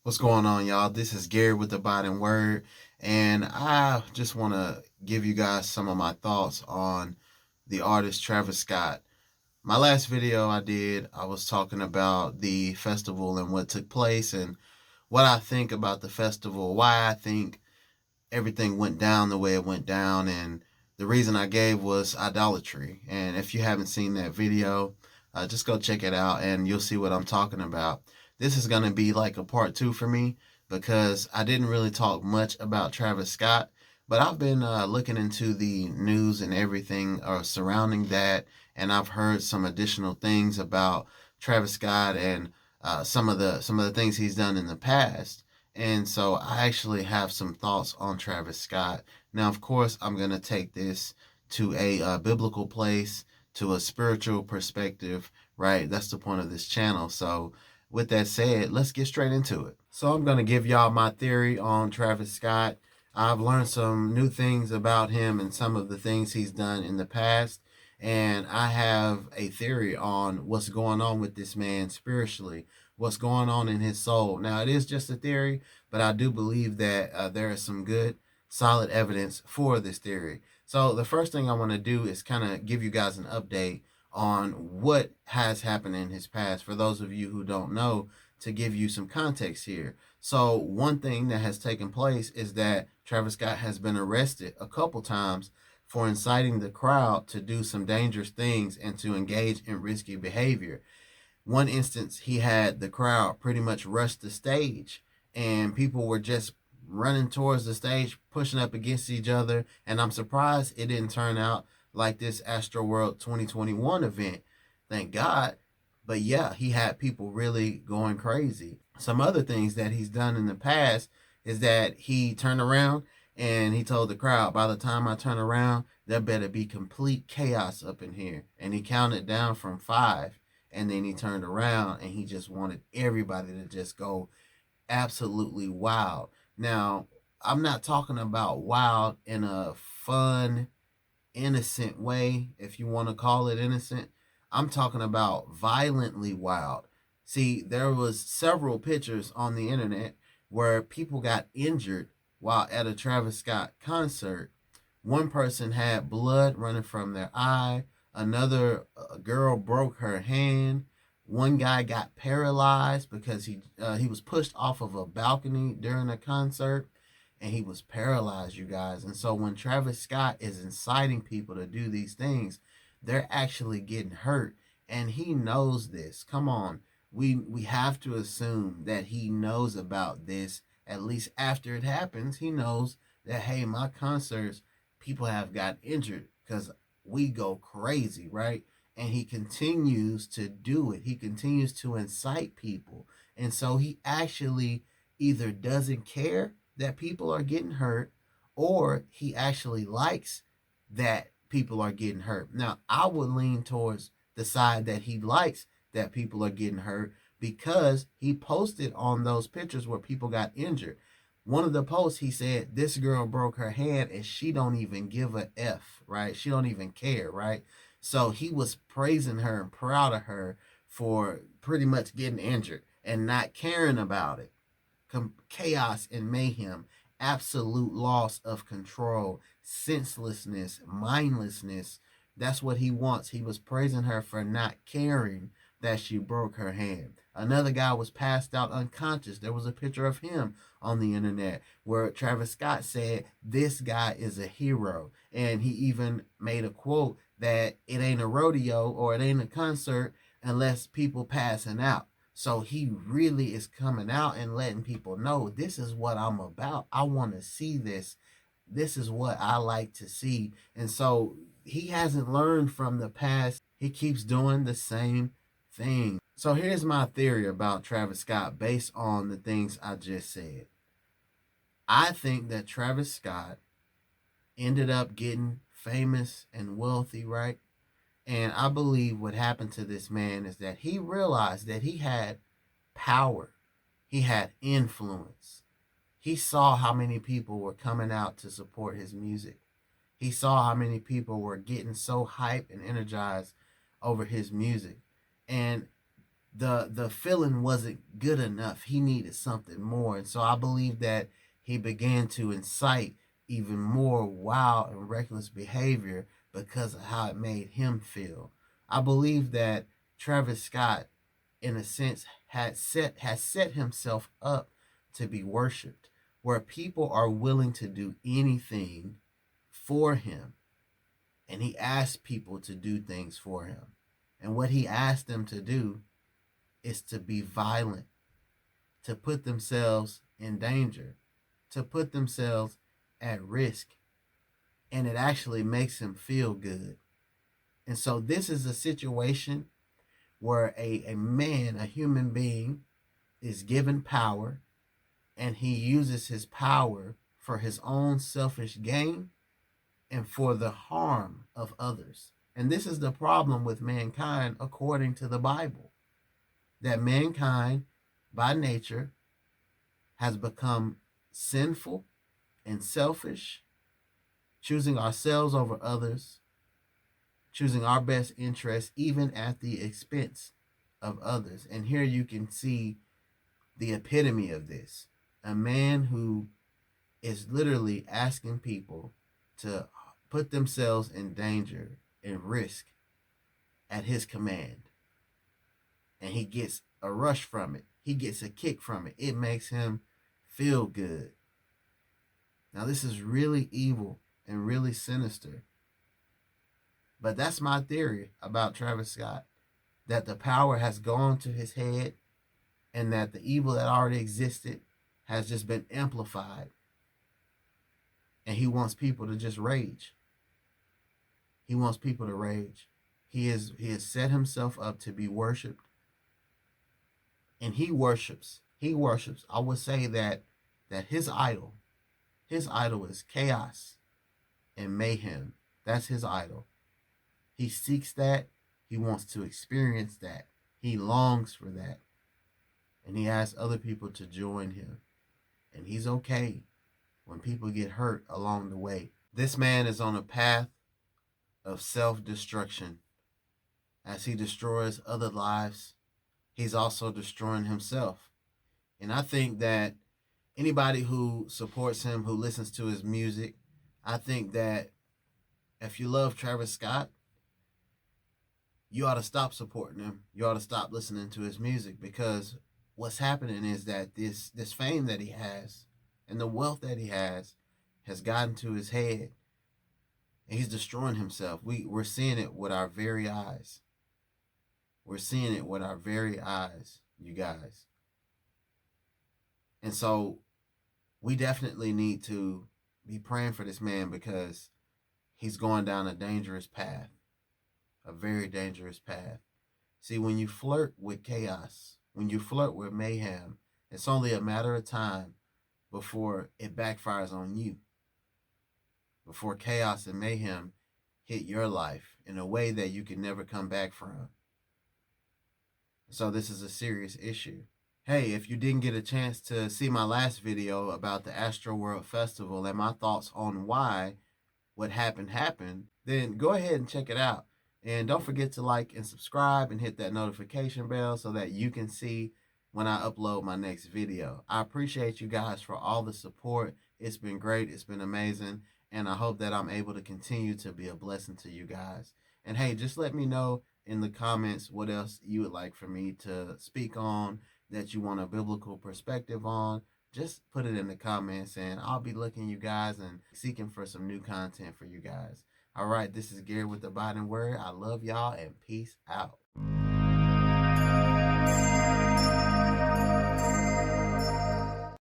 What's going on, y'all? This is Gary with the Biden Word, and I just want to give you guys some of my thoughts on the artist Travis Scott. My last video I did, I was talking about the festival and what took place and what I think about the festival, why I think everything went down the way it went down, and the reason I gave was idolatry. And if you haven't seen that video, just go check it out and you'll see what I'm talking about. This is going to be like a part two for me because I didn't really talk much about Travis Scott, but I've been looking into the news and everything surrounding that, and I've heard some additional things about Travis Scott and some of the things he's done in the past. And so I actually have some thoughts on Travis Scott. Now, of course, I'm going to take this to a biblical place, to a spiritual perspective, right? That's the point of this channel. So, with that said, let's get straight into it. So, I'm going to give y'all my theory on Travis Scott. I've learned some new things about him and some of the things he's done in the past. And I have a theory on what's going on with this man spiritually, what's going on in his soul. Now, it is just a theory, but I do believe that there is some good, solid evidence for this theory. So the first thing I want to do is kind of give you guys an update on what has happened in his past. For those of you who don't know, to give you some context here. So one thing that has taken place is that Travis Scott has been arrested a couple times for inciting the crowd to do some dangerous things and to engage in risky behavior. One instance, he had the crowd pretty much rush the stage, and people were just running towards the stage, pushing up against each other. And I'm surprised it didn't turn out like this Astroworld 2021 event. Thank God. But yeah, he had people really going crazy. Some other things that he's done in the past is that he turned around and he told the crowd, by the time I turn around, there better be complete chaos up in here. And he counted down from 5, and then he turned around and he just wanted everybody to just go absolutely wild. Now, I'm not talking about wild in a fun, innocent way, if you want to call it innocent. I'm talking about violently wild. See, there was several pictures on the internet where people got injured while at a Travis Scott concert. One person had blood running from their eye. Another girl broke her hand. One guy got paralyzed because he was pushed off of a balcony during a concert, and he was paralyzed, you guys. And so when Travis Scott is inciting people to do these things, they're actually getting hurt, and he knows this. Come on, we have to assume that he knows about this. At least after it happens, he knows that, hey, my concerts, people have got injured because we go crazy, right? And he continues to do it. He continues to incite people. And so he actually either doesn't care that people are getting hurt, or he actually likes that people are getting hurt. Now, I would lean towards the side that he likes that people are getting hurt because he posted on those pictures where people got injured. One of the posts, he said this girl broke her hand and she don't even give a F, right? She don't even care, right? So he was praising her and proud of her for pretty much getting injured and not caring about it. Chaos and mayhem, absolute loss of control, senselessness, mindlessness. That's what he wants. He was praising her for not caring that she broke her hand. Another guy was passed out unconscious. There was a picture of him on the internet where Travis Scott said, this guy is a hero. And he even made a quote that it ain't a rodeo or it ain't a concert unless people passing out. So he really is coming out and letting people know, this is what I'm about. I want to see this. This is what I like to see. And so he hasn't learned from the past. He keeps doing the same thing. So here's my theory about Travis Scott based on the things I just said. I think that Travis Scott ended up getting famous and wealthy, right? And I believe what happened to this man is that he realized that he had power, he had influence. He saw how many people were coming out to support his music. He saw how many people were getting so hyped and energized over his music. And the feeling wasn't good enough. He needed something more. And so I believe that he began to incite even more wild and reckless behavior because of how it made him feel. I believe that Travis Scott, in a sense, has set himself up to be worshipped, where people are willing to do anything for him. And he asked people to do things for him. And what he asked them to do is to be violent, to put themselves in danger, to put themselves at risk. And it actually makes him feel good. And so this is a situation where a man, a human being, is given power, and he uses his power for his own selfish gain and for the harm of others. And this is the problem with mankind according to the Bible, that mankind by nature has become sinful and selfish, choosing ourselves over others, choosing our best interests, even at the expense of others. And here you can see the epitome of this, a man who is literally asking people to put themselves in danger and risk at his command. And he gets a rush from it. He gets a kick from it. It makes him feel good. Now, this is really evil and really sinister. But that's my theory about Travis Scott, that the power has gone to his head and that the evil that already existed has just been amplified. And he wants people to just rage. He wants people to rage. He has set himself up to be worshipped. And he worships. I would say that his idol is chaos and mayhem. That's his idol. He seeks that. He wants to experience that. He longs for that. And he asks other people to join him. And he's okay when people get hurt along the way. This man is on a path of self-destruction. As he destroys other lives, he's also destroying himself. And I think that anybody who supports him, who listens to his music, I think that if you love Travis Scott, you ought to stop supporting him. You ought to stop listening to his music, because what's happening is that this fame that he has and the wealth that he has gotten to his head, and he's destroying himself. We're seeing it with our very eyes. We're seeing it with our very eyes, you guys. And so we definitely need to be praying for this man, because he's going down a dangerous path, a very dangerous path. See, when you flirt with chaos, when you flirt with mayhem, it's only a matter of time before it backfires on you, before chaos and mayhem hit your life in a way that you can never come back from. So this is a serious issue. Hey, if you didn't get a chance to see my last video about the Astroworld Festival and my thoughts on why what happened, then go ahead and check it out. And don't forget to like and subscribe and hit that notification bell so that you can see when I upload my next video. I appreciate you guys for all the support. It's been great. It's been amazing. And I hope that I'm able to continue to be a blessing to you guys. And hey, just let me know in the comments what else you would like for me to speak on, that you want a biblical perspective on. Just put it in the comments, and I'll be looking you guys and seeking for some new content for you guys. All right, this is Gary with the Abiding Word. I love y'all, and peace out.